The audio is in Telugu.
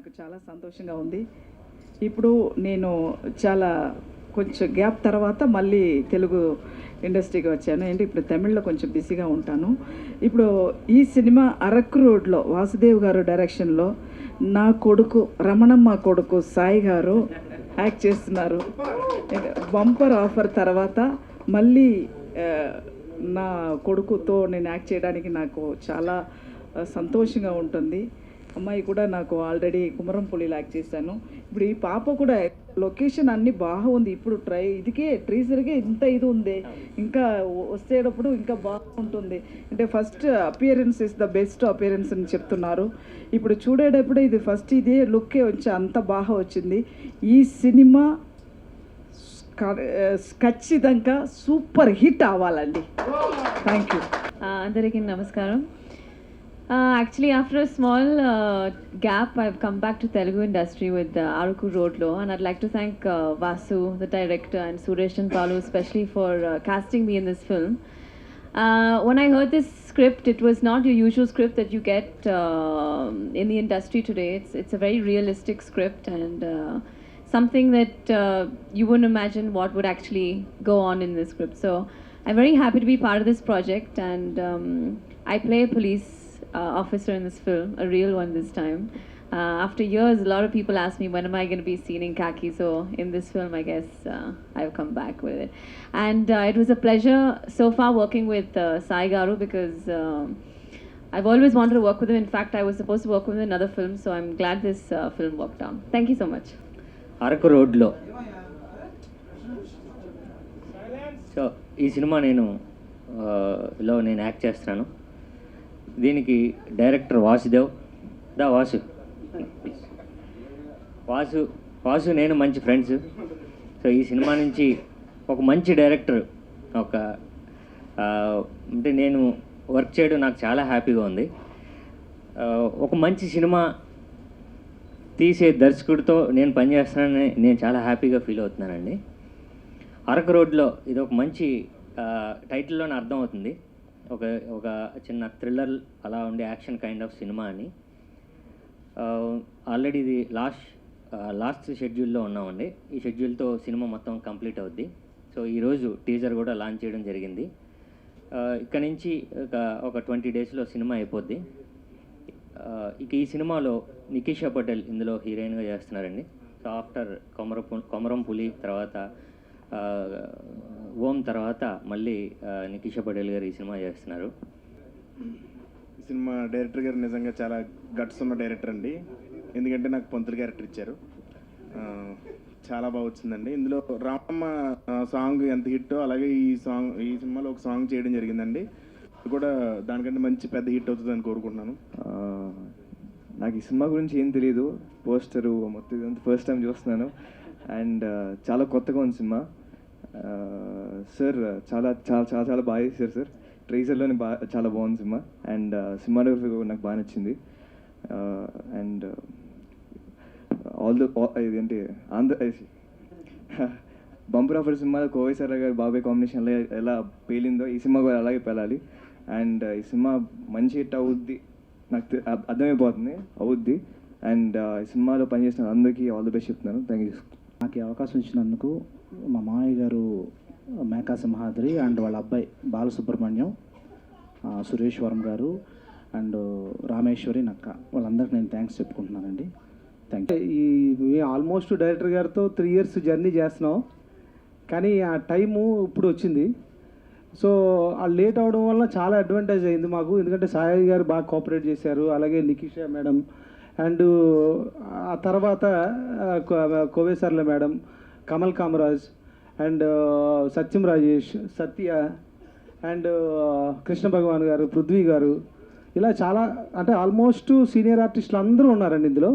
నాకు చాలా సంతోషంగా ఉంది. ఇప్పుడు నేను చాలా కొంచెం గ్యాప్ తర్వాత మళ్ళీ తెలుగు ఇండస్ట్రీకి వచ్చాను. ఏంటి ఇప్పుడు తమిళ్లో కొంచెం బిజీగా ఉంటాను. ఇప్పుడు ఈ సినిమా అరకు రోడ్లో వాసుదేవ్ గారు డైరెక్షన్లో నా కొడుకు రమణమ్మ కొడుకు సాయి గారు యాక్ట్ చేస్తున్నారు. బంపర్ ఆఫర్ తర్వాత మళ్ళీ నా కొడుకుతో నేను యాక్ట్ చేయడానికి నాకు చాలా సంతోషంగా ఉంటుంది. అమ్మాయి కూడా నాకు ఆల్రెడీ కుమరం పులిలో యాక్ట్ చేశాను. ఇప్పుడు ఈ పాప కూడా లొకేషన్ అన్నీ బాగుంది. ఇప్పుడు ట్రీజర్కే ఇంత ఇది ఉంది, ఇంకా వచ్చేటప్పుడు ఇంకా బాగుంటుంది. అంటే first appearance is the best appearance అని చెప్తున్నారు. ఇప్పుడు చూడేటప్పుడు ఇది ఫస్ట్ ఇదే లుక్కే వచ్చి అంత బాగా వచ్చింది. ఈ సినిమా ఖచ్చితంగా సూపర్ హిట్ అవ్వాలండి. Thank you. అందరికీ నమస్కారం. Actually, after a small gap, I've come back to Telugu industry with Araku Road Law, and I'd like to thank Vasu, the director, and Suresh and Palu especially for casting me in this film. When I heard this script, it was not your usual script that you get in the industry today. It's a very realistic script and something that you wouldn't imagine what would actually go on in this script. So I'm very happy to be part of this project, and I play a police officer in this film, a real one this time. After years, a lot of people ask me when am I going to be seen in khaki, so in this film I guess I've come back with it. And it was a pleasure so far working with Sai Garu, because I've always wanted to work with him. In fact, I was supposed to work with him in another film, so I'm glad this film worked out. Thank you so much. Araku రోడ్లో సో ఈ సినిమా నేను యాక్ట్ చేస్తున్నాను. దీనికి డైరెక్టర్ వాసుదేవ్ వాసు నేను మంచి ఫ్రెండ్స్. సో ఈ సినిమా నుంచి ఒక మంచి డైరెక్టర్ అంటే నేను వర్క్ చేయడం నాకు చాలా హ్యాపీగా ఉంది. ఒక మంచి సినిమా తీసే దర్శకుడితో నేను పనిచేస్తున్నానని నేను చాలా హ్యాపీగా ఫీల్ అవుతున్నానండి. అరకు రోడ్లో ఇది ఒక మంచి టైటిల్లోనే అర్థం అవుతుంది. ఒక చిన్న థ్రిల్లర్ అలా ఉండే యాక్షన్ కైండ్ ఆఫ్ సినిమా అని. ఆల్రెడీ ఇది లాస్ట్ షెడ్యూల్లో ఉన్నామండి. ఈ షెడ్యూల్తో సినిమా మొత్తం కంప్లీట్ అవుద్ది. సో ఈరోజు టీజర్ కూడా లాంచ్ చేయడం జరిగింది. ఇక్కడ నుంచి ఒక 20 డేస్లో సినిమా అయిపోద్ది. ఇక ఈ సినిమాలో నికిషా పటేల్ ఇందులో హీరోయిన్గా చేస్తున్నారండి. సో ఆఫ్టర్ కొమరం పులి తర్వాత ఓం తర్వాత మళ్ళీ నికిషా పటేల్ గారు ఈ సినిమా చేస్తున్నారు. ఈ సినిమా డైరెక్టర్ గారు నిజంగా చాలా గట్స్ ఉన్న డైరెక్టర్ అండి. ఎందుకంటే నాకు పంతులు క్యారెక్టర్ ఇచ్చారు. చాలా బాగా వచ్చిందండి. ఇందులో రామమ్మ సాంగ్ ఎంత హిట్టో అలాగే ఈ సినిమాలో ఒక సాంగ్ చేయడం జరిగిందండి. ఇది కూడా దానికంటే మంచి పెద్ద హిట్ అవుతుందని కోరుకుంటున్నాను. నాకు ఈ సినిమా గురించి ఏం తెలియదు. పోస్టరు మొత్తం ఇదంతా ఫస్ట్ టైం చూస్తున్నాను అండ్ చాలా కొత్తగా ఉంది సినిమా. సార్ చాలా చాలా చాలా చాలా బాగా చేశారు సార్. ట్రైజర్లోనే చాలా బాగుంది సినిమా అండ్ సినిమాటోగ్రఫీ నాకు బాగా నచ్చింది. అండ్ ఇదేంటి బంపర్ ఆఫర్ సినిమాలో కోవై సార్ గారు బాబాయ్ కాంబినేషన్లో ఎలా పేలిందో ఈ సినిమా కూడా అలాగే పేలాలి. అండ్ ఈ సినిమా మంచి హిట్ అవుద్ది నాకు అర్థమైపోతుంది, అవుద్ది. అండ్ ఈ సినిమాలో పనిచేసిన అందరికీ ఆల్ ది బెస్ట్ చెప్తున్నాను. Thank you. నాకు ఈ అవకాశం ఇచ్చినందుకు మా మామయ్య గారు మేకా సింహాద్రి అండ్ వాళ్ళ అబ్బాయి బాలసుబ్రహ్మణ్యం, సురేశ్వరం గారు అండ్ రామేశ్వరి నక్క వాళ్ళందరికీ నేను థ్యాంక్స్ చెప్పుకుంటున్నానండి. Thank you. ఆల్మోస్ట్ డైరెక్టర్ గారితో 3 years జర్నీ చేస్తున్నాం, కానీ ఆ టైము ఇప్పుడు వచ్చింది. సో ఆ లేట్ అవడం వల్ల చాలా అడ్వాంటేజ్ అయింది మాకు. ఎందుకంటే సాయి గారు బాగా కోఆపరేట్ చేశారు, అలాగే నికిషా మేడం అండ్ ఆ తర్వాత కోవేసర్ల madam, Kamal Kamaraj and Satyam Rajesh, Satya and Krishna Bhagavan garu, Prithvi గారు, ఇలా చాలా అంటే ఆల్మోస్ట్ సీనియర్ ఆర్టిస్టులు అందరూ ఉన్నారండి ఇందులో.